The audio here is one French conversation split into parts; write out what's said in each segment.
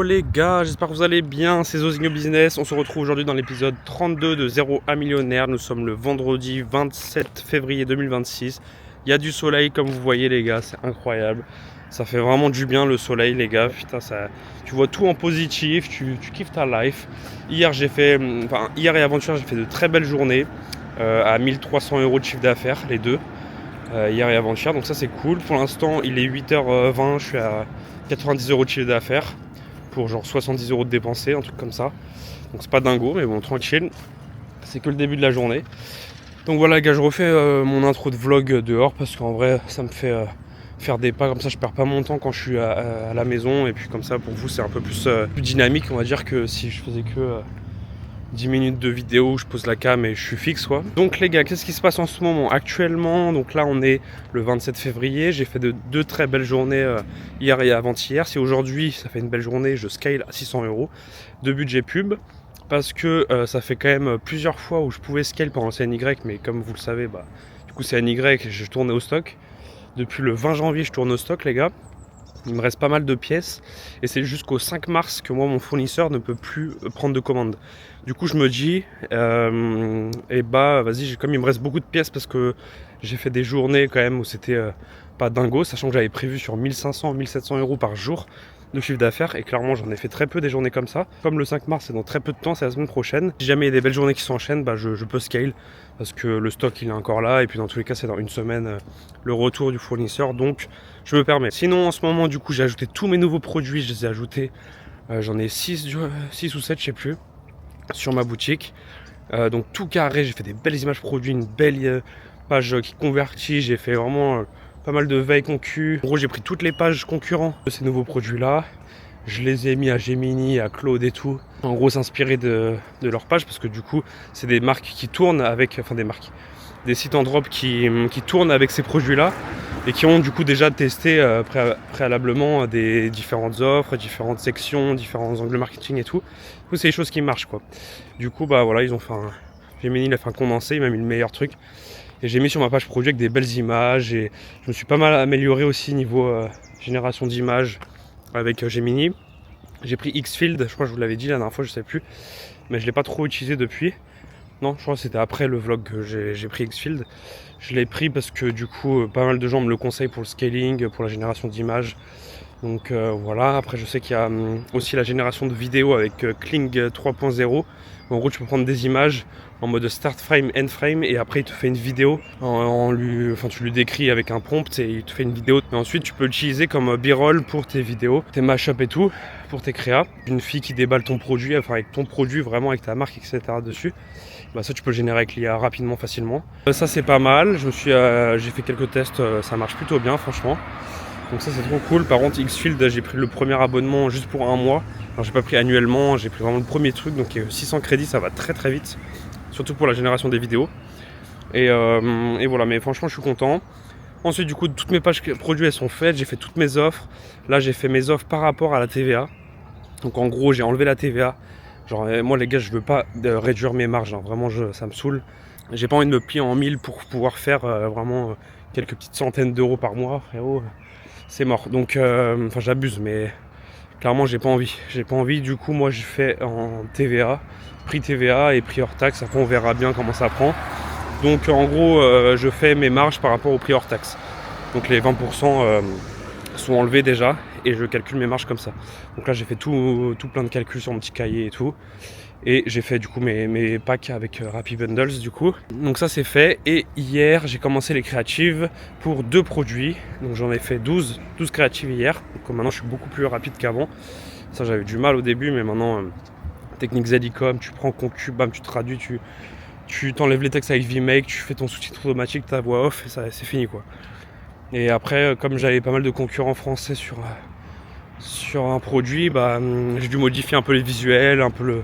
les gars, j'espère que vous allez bien, c'est Zozigno Business. On se retrouve aujourd'hui dans l'épisode 32 de 0 à millionnaire. Nous sommes le vendredi 27 février 2026. Il y a du soleil comme vous voyez les gars, c'est incroyable. Ça fait vraiment du bien le soleil les gars, putain, tu vois tout en positif, tu kiffes ta life. Hier et avant-hier j'ai fait de très belles journées à 1300 € de chiffre d'affaires les deux. Hier et avant-hier, donc ça c'est cool. Pour l'instant il est 8h20, je suis à 90 € de chiffre d'affaires pour genre 70 € de dépensés, un truc comme ça. Donc c'est pas dingo, mais bon, tranquille. C'est que le début de la journée. Donc voilà les gars, je refais mon intro de vlog dehors parce qu'en vrai ça me fait faire des pas comme ça, je perds pas mon temps quand je suis à la maison. Et puis comme ça pour vous c'est un peu plus dynamique on va dire que si je faisais que 10 minutes de vidéo, je pose la cam et je suis fixe quoi. Donc les gars, qu'est-ce qui se passe en ce moment actuellement? Donc là on est le 27 février, j'ai fait deux très belles journées hier et avant-hier. Si aujourd'hui ça fait une belle journée, je scale à 600 € de budget pub. Parce que ça fait quand même plusieurs fois où je pouvais scale pendant le CNY, mais comme vous le savez, du coup CNY, je tournais au stock. Depuis le 20 janvier, je tourne au stock les gars. Il me reste pas mal de pièces et c'est jusqu'au 5 mars que moi mon fournisseur ne peut plus prendre de commandes. Du coup je me dis vas-y, comme il me reste beaucoup de pièces parce que j'ai fait des journées quand même où c'était pas dingo, sachant que j'avais prévu sur 1500-1700 € par jour de chiffre d'affaires et clairement j'en ai fait très peu des journées comme ça. Comme le 5 mars c'est dans très peu de temps, c'est la semaine prochaine. Si jamais il y a des belles journées qui s'enchaînent, je peux scale parce que le stock il est encore là et puis dans tous les cas c'est dans une semaine le retour du fournisseur, donc je me permets. Sinon en ce moment du coup j'ai ajouté tous mes nouveaux produits, je les ai ajoutés, j'en ai 6 ou 7 je sais plus, sur ma boutique. Donc tout carré, j'ai fait des belles images produits, une belle page qui convertit, j'ai fait vraiment pas mal de veille concu. En gros j'ai pris toutes les pages concurrents de ces nouveaux produits là, je les ai mis à Gemini, à Claude et tout. En gros s'inspirer de leur page parce que du coup c'est des marques qui tournent avec, des sites en drop qui tournent avec ces produits là et qui ont du coup déjà testé préalablement des différentes offres, différentes sections, différents angles marketing et tout. Du coup c'est des choses qui marchent quoi. Du coup voilà, ils ont fait Gemini il a fait un condensé, il m'a mis le meilleur truc. Et j'ai mis sur ma page produit avec des belles images et je me suis pas mal amélioré aussi niveau génération d'images avec Gemini. J'ai pris Xfield, je crois que je vous l'avais dit la dernière fois, je sais plus, mais je l'ai pas trop utilisé depuis. Non, je crois que c'était après le vlog que j'ai pris Xfield. Je l'ai pris parce que du coup pas mal de gens me le conseillent pour le scaling, pour la génération d'images. Donc voilà, après je sais qu'il y a aussi la génération de vidéos avec Kling 3.0. En gros tu peux prendre des images en mode start frame, end frame et après il te fait une vidéo, tu lui décris avec un prompt et il te fait une vidéo. Et ensuite tu peux l'utiliser comme b-roll pour tes vidéos, tes mashups et tout, pour tes créas. Une fille qui déballe ton produit, avec ton produit vraiment avec ta marque etc. dessus. Ça tu peux le générer avec l'IA rapidement, facilement. Ça c'est pas mal, j'ai fait quelques tests, ça marche plutôt bien franchement. Donc ça c'est trop cool. Par contre Xfield j'ai pris le premier abonnement juste pour un mois. Alors j'ai pas pris annuellement, j'ai pris vraiment le premier truc. Donc 600 crédits ça va très très vite. Surtout pour la génération des vidéos. Et voilà, mais franchement je suis content. Ensuite du coup toutes mes pages produits elles sont faites. J'ai fait toutes mes offres. Là j'ai fait mes offres par rapport à la TVA. Donc en gros j'ai enlevé la TVA. Genre moi les gars je veux pas réduire mes marges, vraiment ça me saoule. J'ai pas envie de me plier en 1000 pour pouvoir faire vraiment quelques petites centaines d'euros par mois, frérot. C'est mort, donc j'abuse, mais clairement j'ai pas envie, du coup moi je fais en TVA, prix TVA et prix hors taxe, après on verra bien comment ça prend. Donc en gros je fais mes marges par rapport au prix hors taxe, donc les 20% sont enlevés déjà et je calcule mes marges comme ça. Donc là j'ai fait tout plein de calculs sur mon petit cahier et tout. Et j'ai fait du coup mes packs avec Rappi Bundles du coup. Donc ça c'est fait. Et hier j'ai commencé les créatives pour 2 produits. Donc j'en ai fait 12 créatives hier. Donc maintenant je suis beaucoup plus rapide qu'avant. Ça j'avais du mal au début, mais maintenant technique Zedicom, tu prends Concu, bam, tu traduis, tu t'enlèves les textes avec VMake, tu fais ton sous-titre automatique, ta voix off et ça c'est fini quoi. Et après comme j'avais pas mal de concurrents français sur un produit, j'ai dû modifier un peu les visuels, un peu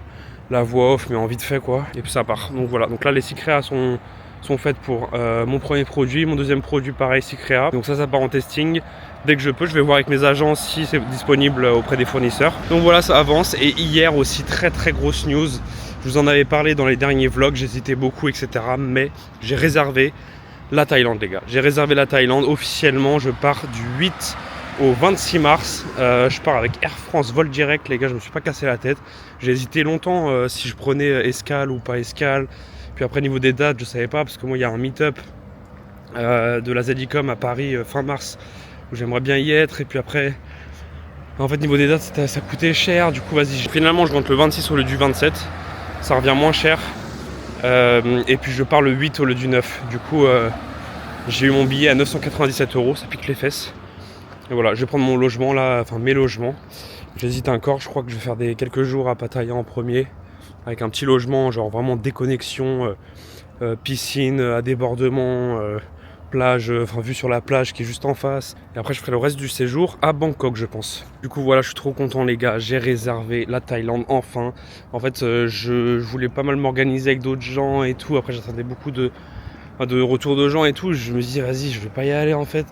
la voix off, mais en vite fait quoi, et puis ça part. Donc voilà, donc là les 6 créas sont faites pour mon premier produit, mon deuxième produit pareil 6 créas. Donc ça part en testing. Dès que je peux, je vais voir avec mes agents si c'est disponible auprès des fournisseurs. Donc voilà, ça avance. Et hier aussi, très très grosse news. Je vous en avais parlé dans les derniers vlogs, j'hésitais beaucoup etc. Mais j'ai réservé la Thaïlande les gars. J'ai réservé la Thaïlande officiellement, je pars du 8 au 26 mars. Je pars avec Air France vol direct, les gars, je me suis pas cassé la tête. J'ai hésité longtemps si je prenais escale ou pas escale. Puis après, niveau des dates, je savais pas parce que moi, il y a un meet-up de la Zadicom à Paris fin mars où j'aimerais bien y être. Et puis après, en fait, niveau des dates, ça coûtait cher. Du coup, vas-y, finalement, je rentre le 26 au lieu du 27. Ça revient moins cher. Et puis, je pars le 8 au lieu du 9. Du coup, j'ai eu mon billet à 997 €. Ça pique les fesses. Et voilà, je vais prendre mon logement là, enfin mes logements. J'hésite encore, je crois que je vais faire quelques jours à Pattaya en premier. Avec un petit logement, genre vraiment déconnexion, piscine à débordement, plage, enfin vue sur la plage qui est juste en face. Et après je ferai le reste du séjour à Bangkok, je pense. Du coup voilà, je suis trop content les gars, j'ai réservé la Thaïlande enfin. En fait je voulais pas mal m'organiser avec d'autres gens et tout. Après j'attendais beaucoup de retours de gens et tout. Je me dis vas-y, je vais pas y aller en fait.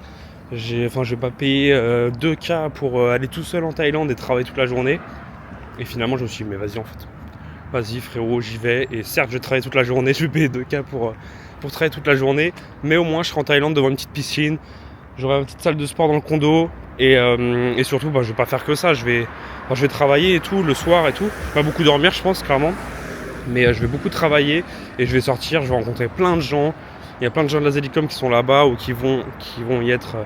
Je vais pas payer 2K pour aller tout seul en Thaïlande et travailler toute la journée. Et finalement je me suis dit mais vas-y en fait. Vas-y frérot, j'y vais. Et certes je vais travailler toute la journée, je vais payer 2K pour travailler toute la journée. Mais au moins je serai en Thaïlande devant une petite piscine. J'aurai une petite salle de sport dans le condo. Et surtout je vais pas faire que ça. Je vais travailler et tout le soir et tout. Pas beaucoup dormir je pense clairement. Mais je vais beaucoup travailler et je vais sortir, je vais rencontrer plein de gens. Il y a plein de gens de la Zadicom qui sont là-bas ou qui vont y être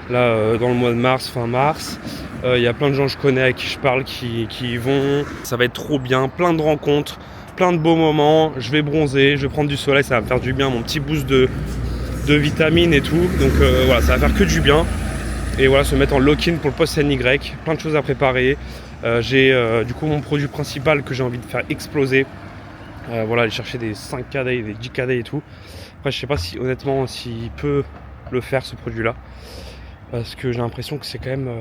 là dans le mois de mars, fin mars. Il y a plein de gens que je connais avec qui je parle qui y vont. Ça va être trop bien, plein de rencontres, plein de beaux moments. Je vais bronzer, je vais prendre du soleil, ça va me faire du bien, mon petit boost de vitamines et tout. Donc voilà, ça va faire que du bien. Et voilà, se mettre en lock-in pour le post-NY, plein de choses à préparer. J'ai du coup mon produit principal que j'ai envie de faire exploser. Voilà, aller chercher des 5K day, des 10K day et tout. Après je sais pas si honnêtement s'il peut le faire ce produit là. Parce que j'ai l'impression que c'est quand même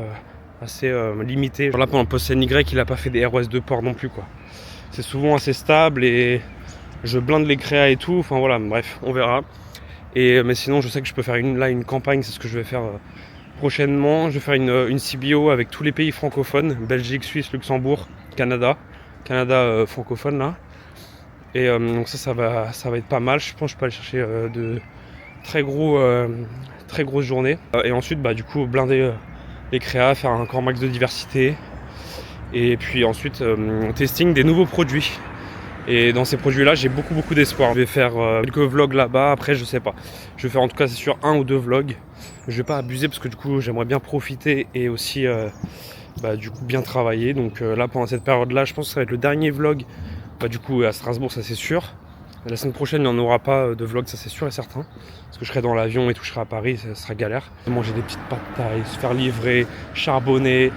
assez limité. Genre là pendant le post-NY il a pas fait des ROS de port non plus quoi. C'est souvent assez stable et je blinde les créas et tout. Enfin voilà, bref, on verra. Mais sinon je sais que je peux faire une campagne, c'est ce que je vais faire prochainement. Je vais faire une CBO avec tous les pays francophones. Belgique, Suisse, Luxembourg, Canada francophone là. Et donc ça va être pas mal. Je pense que je peux aller chercher de très grosses journées. Et ensuite du coup blinder les créas, faire encore un max de diversité. Et puis ensuite testing des nouveaux produits. Et dans ces produits là j'ai beaucoup d'espoir. Je vais faire quelques vlogs là-bas, après je sais pas. Je vais faire en tout cas c'est sûr 1 ou 2 vlogs. Je vais pas abuser parce que du coup j'aimerais bien profiter et aussi du coup bien travailler. Donc là pendant cette période là je pense que ça va être le dernier vlog. Du coup à Strasbourg ça c'est sûr. La semaine prochaine il n'y en aura pas de vlog, ça c'est sûr et certain. Parce que je serai dans l'avion et tout, je serai à Paris, ça sera galère. Manger des petites pâtes thaï, se faire livrer, charbonner.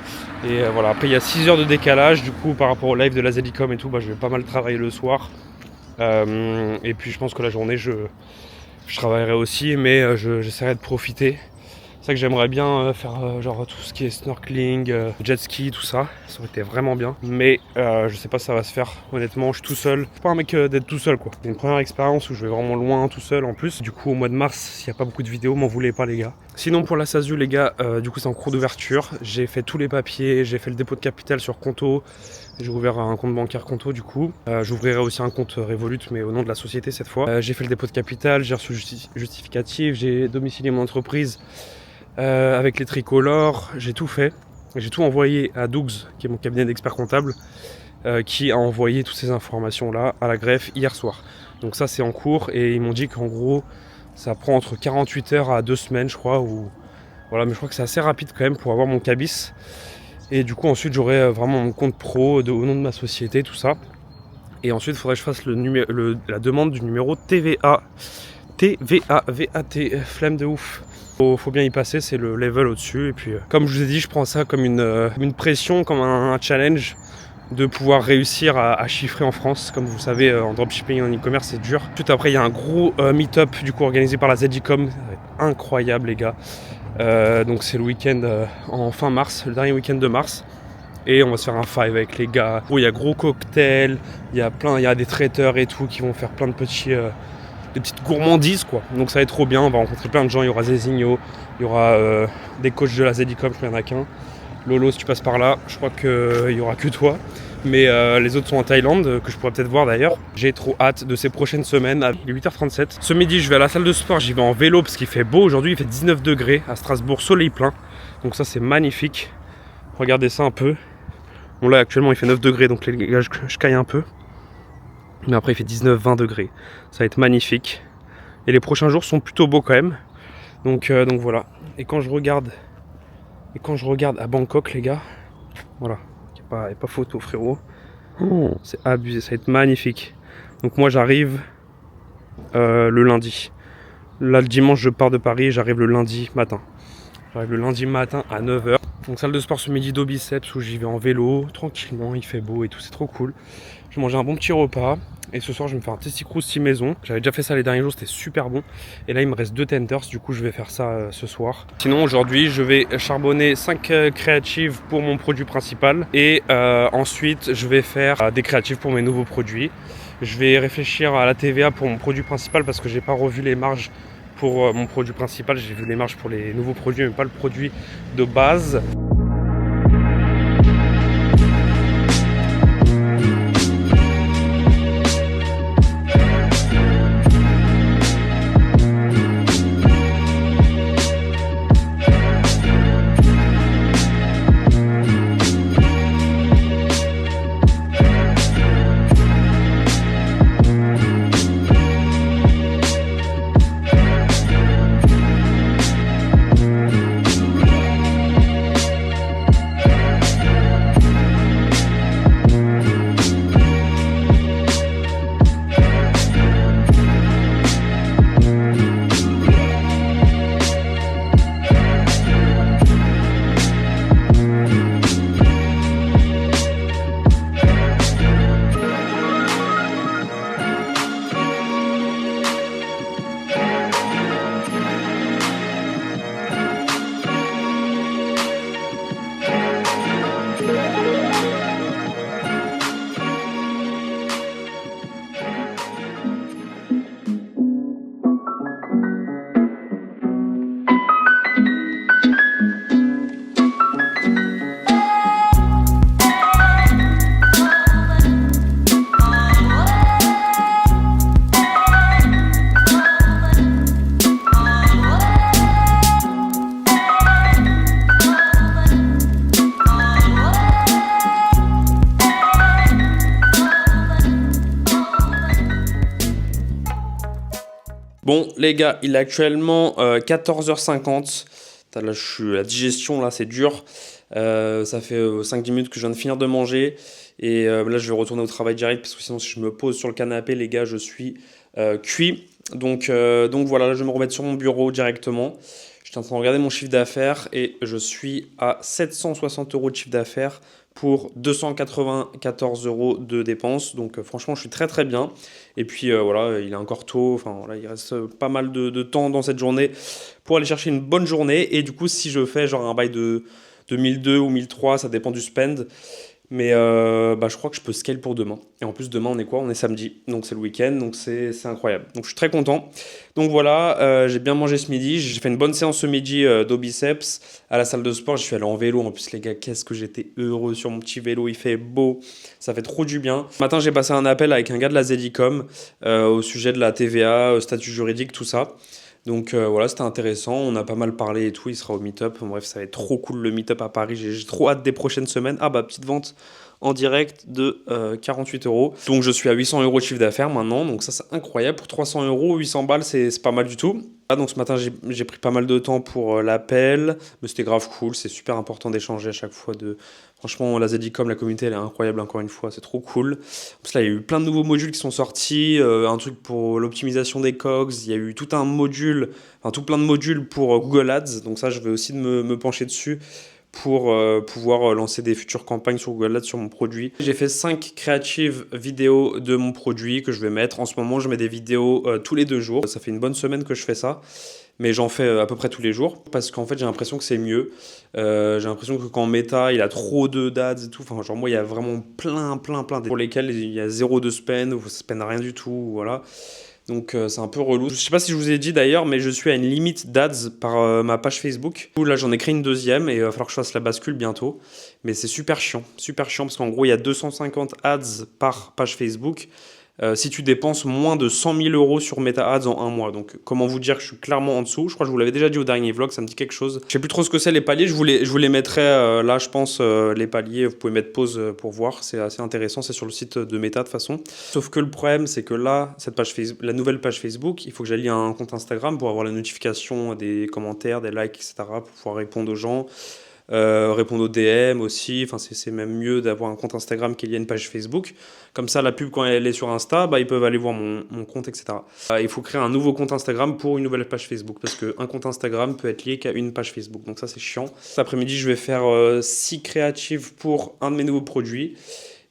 Et voilà, après il y a 6 heures de décalage du coup par rapport au live de la Zadicom et tout, je vais pas mal travailler le soir. Et puis je pense que la journée je travaillerai aussi, mais j'essaierai de profiter. C'est ça que j'aimerais bien faire genre tout ce qui est snorkeling, jet ski, tout ça. Ça aurait été vraiment bien. Mais je sais pas si ça va se faire. Honnêtement, je suis tout seul. Je suis pas un mec d'être tout seul quoi. C'est une première expérience où je vais vraiment loin tout seul en plus. Du coup au mois de mars, s'il n'y a pas beaucoup de vidéos, m'en voulez pas les gars. Sinon pour la SASU les gars, du coup c'est en cours d'ouverture. J'ai fait tous les papiers, j'ai fait le dépôt de capital sur Conto. J'ai ouvert un compte bancaire Conto du coup. J'ouvrirai aussi un compte Revolut mais au nom de la société cette fois. J'ai fait le dépôt de capital, j'ai reçu le justificatif, j'ai domicilié mon entreprise. Avec les tricolores, j'ai tout fait. J'ai tout envoyé à Dougs, qui est mon cabinet d'expert comptable, qui a envoyé toutes ces informations-là à la greffe hier soir. Donc ça c'est en cours et ils m'ont dit qu'en gros ça prend entre 48 heures à 2 semaines je crois. Voilà, mais je crois que c'est assez rapide quand même pour avoir mon cabis. Et du coup ensuite j'aurai vraiment mon compte pro au nom de ma société, tout ça. Et ensuite il faudrait que je fasse la demande du numéro TVA. VAT, flemme de ouf. Faut bien y passer, c'est le level au-dessus. Et puis, comme je vous ai dit, je prends ça comme une pression, comme un challenge de pouvoir réussir à chiffrer en France. Comme vous savez, en dropshipping et en e-commerce, c'est dur. Tout après, il y a un gros meet-up du coup organisé par la Zadicom. Ça va être incroyable, les gars. Donc, c'est le week-end en fin mars, le dernier week-end de mars. Et on va se faire un five avec les gars. Il y a gros cocktails, il y a des traiteurs et tout qui vont faire plein de des petites gourmandises quoi. Donc ça va être trop bien, on va rencontrer plein de gens, il y aura Zézinho, il y aura des coachs de la Zadicom, je crois qu'il n'y en a qu'un. Lolo si tu passes par là, je crois qu'il n'y aura que toi. Mais les autres sont en Thaïlande, que je pourrais peut-être voir d'ailleurs. J'ai trop hâte de ces prochaines semaines. Il est 8h37. Ce midi je vais à la salle de sport, j'y vais en vélo parce qu'il fait beau aujourd'hui, il fait 19 degrés à Strasbourg, soleil plein. Donc ça c'est magnifique. Regardez ça un peu. Bon là actuellement il fait 9 degrés donc les gars je caille un peu. Mais après il fait 19-20 degrés. Ça va être magnifique. Et les prochains jours sont plutôt beaux quand même. Donc voilà. Et quand je regarde à Bangkok les gars, voilà, il n'y a pas photo frérot. Oh, c'est abusé, ça va être magnifique. Donc moi j'arrive le lundi. Là le dimanche je pars de Paris et j'arrive le lundi matin. J'arrive le lundi matin à 9h. Donc salle de sport ce midi d'Obiceps où j'y vais en vélo, tranquillement, il fait beau et tout, c'est trop cool. Je mangeais un bon petit repas. Et ce soir je vais me faire un testicrousti maison. J'avais déjà fait ça les derniers jours, c'était super bon. Et là il me reste 2 tenders, du coup je vais faire ça ce soir. Sinon aujourd'hui je vais charbonner 5 créatives pour mon produit principal. Et ensuite je vais faire des créatives pour mes nouveaux produits. Je vais réfléchir à la TVA pour mon produit principal parce que j'ai pas revu les marges pour mon produit principal. J'ai vu les marges pour les nouveaux produits mais pas le produit de base. Bon les gars, il est actuellement 14h50. Là, la digestion là c'est dur. Ça fait 5-10 minutes que je viens de finir de manger. Et là je vais retourner au travail direct parce que sinon si je me pose sur le canapé les gars je suis cuit. Donc voilà, là, je vais me remettre sur mon bureau directement. J'étais en train de regarder mon chiffre d'affaires et je suis à 760 € de chiffre d'affaires pour 294 € de dépenses. Donc franchement, je suis très très bien. Et puis voilà, il est encore tôt. Enfin voilà, il reste pas mal de temps dans cette journée pour aller chercher une bonne journée. Et du coup, si je fais genre un bail de 1002 ou 1003, ça dépend du spend. Mais je crois que je peux scale pour demain. Et en plus, demain, on est quoi? On est samedi. Donc, c'est le week-end. Donc, c'est incroyable. Donc, je suis très content. Donc, voilà, j'ai bien mangé ce midi. J'ai fait une bonne séance ce midi d'Obiceps à la salle de sport. Je suis allé en vélo. En plus, les gars, qu'est-ce que j'étais heureux sur mon petit vélo. Il fait beau. Ça fait trop du bien. Ce matin, j'ai passé un appel avec un gars de la Zedicom au sujet de la TVA, statut juridique, tout ça. Donc voilà, c'était intéressant, on a pas mal parlé et tout, il sera au meet-up. Bref, ça va être trop cool le meet-up à Paris, j'ai trop hâte des prochaines semaines. Ah bah, petite vente en direct de 48 €. Donc je suis à 800 € de chiffre d'affaires maintenant, donc ça c'est incroyable. Pour 300 €, 800 balles, c'est pas mal du tout. Ah, donc ce matin, j'ai pris pas mal de temps pour l'appel, mais c'était grave cool, c'est super important d'échanger à chaque fois. Franchement, la Zedicom, la communauté, elle est incroyable encore une fois, c'est trop cool. Parce que là, il y a eu plein de nouveaux modules qui sont sortis, un truc pour l'optimisation des COGS, il y a eu tout un module, enfin tout plein de modules pour Google Ads, donc ça, je vais aussi me pencher dessus pour pouvoir lancer des futures campagnes sur Google Ads sur mon produit. J'ai fait 5 créatives vidéos de mon produit que je vais mettre. En ce moment, je mets des vidéos tous les 2 jours. Ça fait une bonne semaine que je fais ça. Mais j'en fais à peu près tous les jours parce qu'en fait j'ai l'impression que c'est mieux. J'ai l'impression que quand Meta il a trop d'ads et tout, enfin genre moi il y a vraiment plein pour lesquels il y a zéro de spend ou ça spend rien du tout, voilà. Donc c'est un peu relou. Je sais pas si je vous ai dit d'ailleurs, mais je suis à une limite d'ads par ma page Facebook. Là j'en ai créé une deuxième et il va falloir que je fasse la bascule bientôt. Mais c'est super chiant parce qu'en gros il y a 250 ads par page Facebook. si tu dépenses moins de 100 000 euros sur Meta Ads en un mois. Donc, comment vous dire que je suis clairement en dessous. Je crois que je vous l'avais déjà dit au dernier vlog, ça me dit quelque chose. Je sais plus trop ce que c'est les paliers. Je vous les mettrai là, je pense, les paliers. Vous pouvez mettre pause pour voir. C'est assez intéressant. C'est sur le site de Meta de toute façon. Sauf que le problème, c'est que là, cette page Facebook, la nouvelle page Facebook, il faut que j'allie un compte Instagram pour avoir la notification des commentaires, des likes, etc. pour pouvoir répondre aux gens. Répondre aux DM aussi, enfin c'est même mieux d'avoir un compte Instagram qu'il y a une page Facebook. Comme ça, la pub, quand elle est sur Insta, bah, ils peuvent aller voir mon compte, etc. Il faut créer un nouveau compte Instagram pour une nouvelle page Facebook, parce qu'un compte Instagram peut être lié qu'à une page Facebook. Donc ça, c'est chiant. Cet après-midi, je vais faire 6 créatives pour un de mes nouveaux produits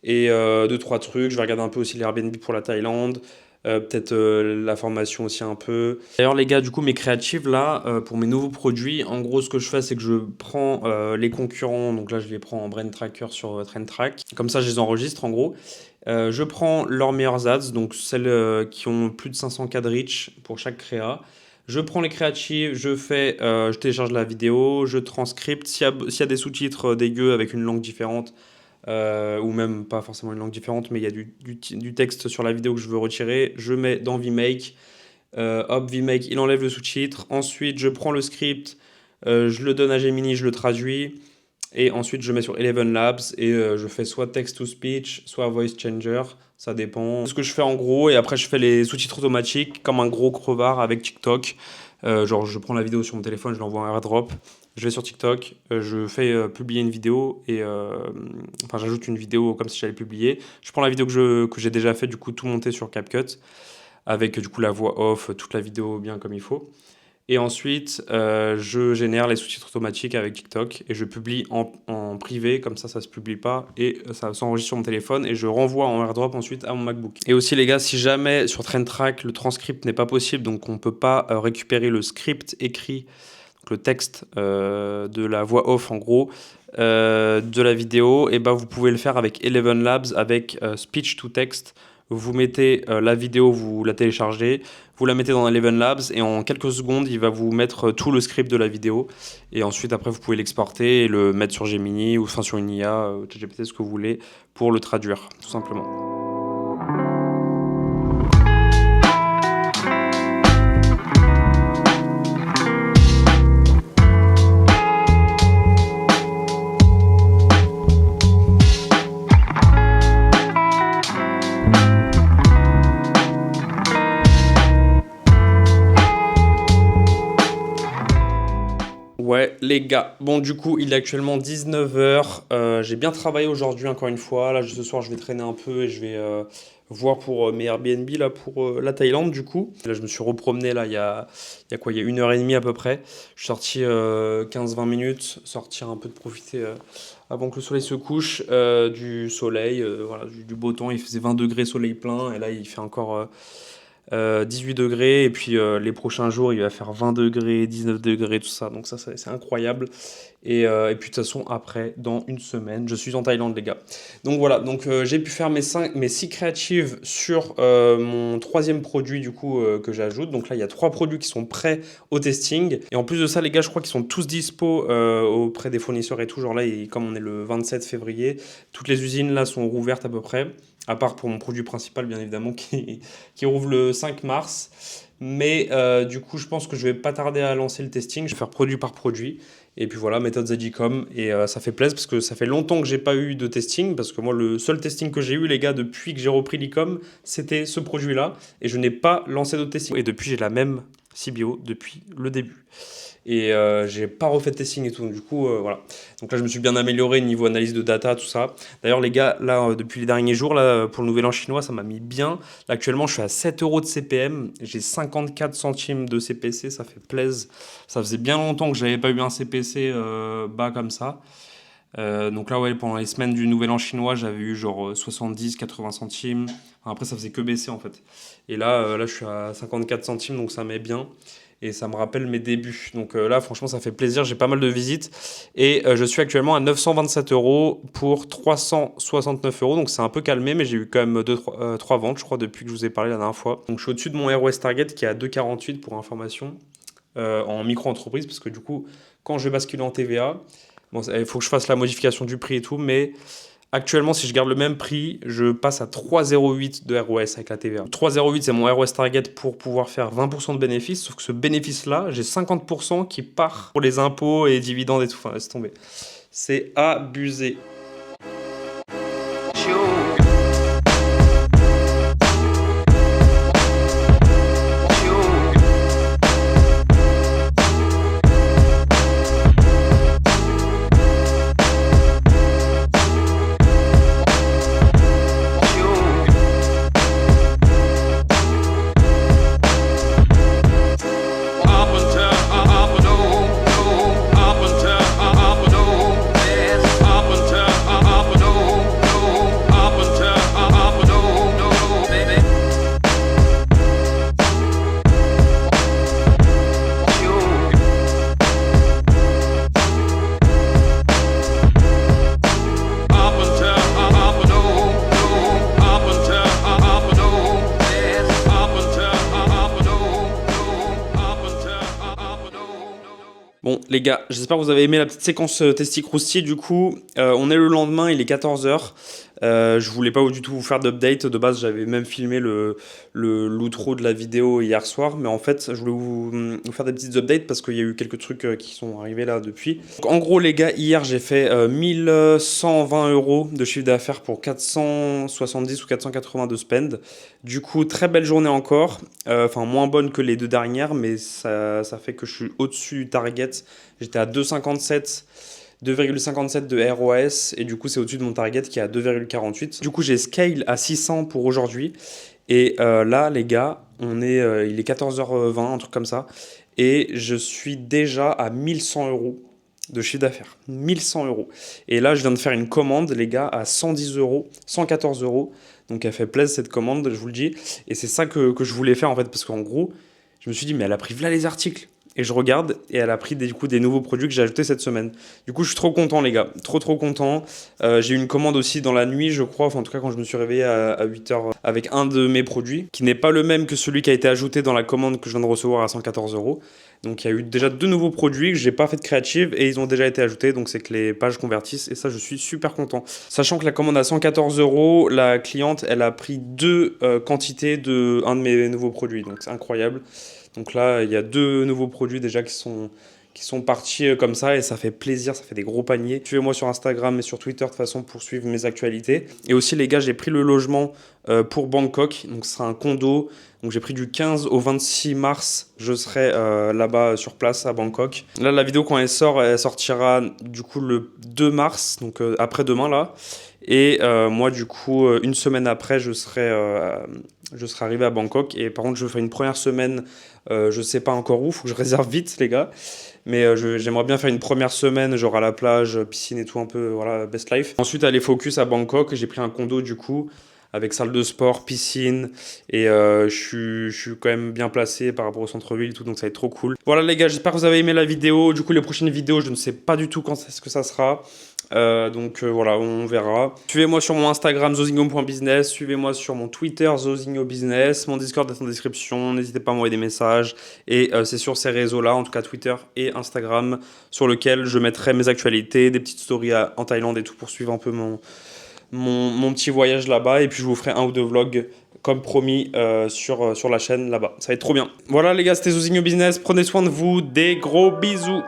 et 2-3 trucs. Je vais regarder un peu aussi les Airbnb pour la Thaïlande. Peut-être la formation aussi un peu. D'ailleurs les gars, du coup mes créatives là, pour mes nouveaux produits, en gros ce que je fais c'est que je prends les concurrents, donc là je les prends en Brand Tracker sur Trend Track, comme ça je les enregistre en gros. Je prends leurs meilleures ads, donc celles qui ont plus de 500 k de reach pour chaque créa. Je prends les créatives, je télécharge la vidéo, je transcripte. S'il y a des sous-titres dégueux avec une langue différente, ou même pas forcément une langue différente, mais il y a du texte sur la vidéo que je veux retirer, je mets dans VMake. Hop, VMake, il enlève le sous-titre. Ensuite, je prends le script, je le donne à Gemini, je le traduis. Et ensuite, je mets sur Eleven Labs et je fais soit text-to-speech, soit voice changer. Ça dépend de ce que je fais en gros. Et après, je fais les sous-titres automatiques comme un gros crevard avec TikTok. Genre, je prends la vidéo sur mon téléphone, je l'envoie en AirDrop. Je vais sur TikTok, je fais publier une vidéo et enfin j'ajoute une vidéo comme si j'allais publier. Je prends la vidéo que j'ai déjà fait, du coup tout monté sur CapCut avec du coup la voix off, toute la vidéo bien comme il faut. Et ensuite, je génère les sous-titres automatiques avec TikTok et je publie en privé, comme ça se publie pas et ça s'enregistre sur mon téléphone et je renvoie en AirDrop ensuite à mon MacBook. Et aussi les gars, si jamais sur TrendTrack le transcript n'est pas possible, donc on peut pas récupérer le script écrit, donc le texte de la voix off en gros, de la vidéo, et ben vous pouvez le faire avec Eleven Labs, avec Speech to Text. Vous mettez la vidéo, vous la téléchargez, vous la mettez dans Eleven Labs et en quelques secondes, il va vous mettre tout le script de la vidéo. Et ensuite, après, vous pouvez l'exporter et le mettre sur Gemini ou enfin sur une IA, ChatGPT, ce que vous voulez, pour le traduire, tout simplement. Ouais, les gars. Bon, du coup, il est actuellement 19 h. J'ai bien travaillé aujourd'hui, encore une fois. Là, ce soir, je vais traîner un peu et je vais voir pour mes Airbnb, là, pour la Thaïlande, du coup. Là, je me suis repromené, là, il y a quoi? Il y a 1 h 30 à peu près. Je suis sorti 15-20 minutes, sortir un peu de profiter avant que le soleil se couche, du soleil, voilà, du beau temps. Il faisait 20 degrés, soleil plein. Et là, il fait encore 18 degrés et puis les prochains jours il va faire 20 degrés, 19 degrés, tout ça, donc ça c'est incroyable. Et puis de toute façon après, dans une semaine, je suis en Thaïlande les gars. Donc voilà, donc j'ai pu faire mes 6 créatives sur mon troisième produit du coup que j'ajoute. Donc là il y a 3 produits qui sont prêts au testing. Et en plus de ça les gars, je crois qu'ils sont tous dispo auprès des fournisseurs et tout. Genre là, comme on est le 27 février, toutes les usines là sont rouvertes à peu près. À part pour mon produit principal, bien évidemment, qui rouvre le 5 mars. Mais du coup, je pense que je vais pas tarder à lancer le testing. Je vais faire produit par produit. Et puis voilà, méthode Zedicom. Et ça fait plaisir parce que ça fait longtemps que j'ai pas eu de testing. Parce que moi, le seul testing que j'ai eu, les gars, depuis que j'ai repris l'e-com, c'était ce produit-là. Et je n'ai pas lancé d'autres testing. Et depuis, j'ai la même CBO depuis le début. Et j'ai pas refait de testing et tout. Donc, du coup, voilà. Donc là, je me suis bien amélioré niveau analyse de data, tout ça. D'ailleurs, les gars, là, depuis les derniers jours, là, pour le nouvel an chinois, ça m'a mis bien. Là, actuellement, je suis à 7 euros de CPM. J'ai 54 centimes de CPC. Ça fait plaisir. Ça faisait bien longtemps que j'avais pas eu un CPC bas comme ça. Donc là, ouais, pendant les semaines du nouvel an chinois, j'avais eu genre 70, 80 centimes. Enfin, après, ça faisait que baisser en fait. Et là, je suis à 54 centimes, donc ça met bien. Et ça me rappelle mes débuts. Donc là, franchement, ça fait plaisir. J'ai pas mal de visites. Et je suis actuellement à 927 euros pour 369 euros. Donc c'est un peu calmé, mais j'ai eu quand même 3 ventes, je crois, depuis que je vous ai parlé la dernière fois. Donc je suis au-dessus de mon ROS Target qui est à 2,48 pour information en micro-entreprise. Parce que du coup, quand je vais basculer en TVA, bon, il faut que je fasse la modification du prix et tout. Mais Actuellement, si je garde le même prix, je passe à 3,08 de ROS avec la TVA. 3,08, c'est mon ROS target pour pouvoir faire 20% de bénéfices. Sauf que ce bénéfice-là, j'ai 50% qui part pour les impôts et dividendes et tout. Enfin, laisse tomber. C'est abusé. Bon les gars, j'espère que vous avez aimé la petite séquence Testi Croustier. Du coup, on est le lendemain, il est 14h. Je voulais pas du tout vous faire d'update. De base, j'avais même filmé l'outro de la vidéo hier soir. Mais en fait, je voulais vous faire des petites updates parce qu'il y a eu quelques trucs qui sont arrivés là depuis. Donc, en gros les gars, hier j'ai fait 1120 € de chiffre d'affaires pour 470 ou 480 de spend. Du coup, très belle journée encore. Enfin, moins bonne que les deux dernières, mais ça fait que je suis au-dessus du target. J'étais à 2,57 de ROS et du coup c'est au-dessus de mon target qui est à 2,48. Du coup j'ai scale à 600 pour aujourd'hui et là les gars il est 14h20, un truc comme ça, et je suis déjà à 1100 € de chiffre d'affaires. 1100 €. Et là je viens de faire une commande les gars à 110 €, 114 €. Donc elle fait plaisir cette commande, je vous le dis. Et c'est ça que je voulais faire en fait, parce qu'en gros je me suis dit mais elle a pris là les articles. Et je regarde et elle a pris du coup des nouveaux produits que j'ai ajoutés cette semaine. Du coup, je suis trop content, les gars. Trop content. J'ai eu une commande aussi dans la nuit, je crois. Enfin, en tout cas, quand je me suis réveillé à 8h avec un de mes produits, qui n'est pas le même que celui qui a été ajouté dans la commande que je viens de recevoir à 114 €. Donc, il y a eu déjà 2 nouveaux produits que j'ai pas fait de créative et ils ont déjà été ajoutés. Donc, c'est que les pages convertissent et ça, je suis super content. Sachant que la commande à 114 €, la cliente, elle a pris 2 quantités de un de mes nouveaux produits. Donc, c'est incroyable. Donc là, il y a 2 nouveaux produits déjà qui sont partis comme ça et ça fait plaisir, ça fait des gros paniers. Suivez-moi sur Instagram et sur Twitter de toute façon pour suivre mes actualités. Et aussi les gars, j'ai pris le logement pour Bangkok, donc ce sera un condo. Donc j'ai pris du 15 au 26 mars, je serai là-bas sur place à Bangkok. Là la vidéo quand elle sort, elle sortira du coup le 2 mars, donc après-demain là. Et moi du coup une semaine après je serai arrivé à Bangkok. Et par contre je ferai une première semaine, je sais pas encore où, faut que je réserve vite les gars. Mais j'aimerais bien faire une première semaine, genre à la plage, piscine et tout, un peu, voilà, best life. Ensuite, aller focus à Bangkok. J'ai pris un condo du coup, avec salle de sport, piscine. Et je suis quand même bien placé par rapport au centre-ville et tout, donc ça va être trop cool. Voilà les gars, j'espère que vous avez aimé la vidéo. Du coup, les prochaines vidéos, je ne sais pas du tout quand est-ce que ça sera. Donc voilà, on verra. Suivez-moi sur mon Instagram zozingo.business, suivez-moi sur mon Twitter zozingobusiness, mon Discord est en description, n'hésitez pas à m'envoyer des messages. Et c'est sur ces réseaux-là, en tout cas Twitter et Instagram, sur lequel je mettrai mes actualités, des petites stories en Thaïlande et tout pour suivre un peu mon petit voyage là-bas. Et puis je vous ferai 1 ou 2 vlogs comme promis sur la chaîne là-bas. Ça va être trop bien. Voilà les gars, c'était Zozingo Business, prenez soin de vous, des gros bisous.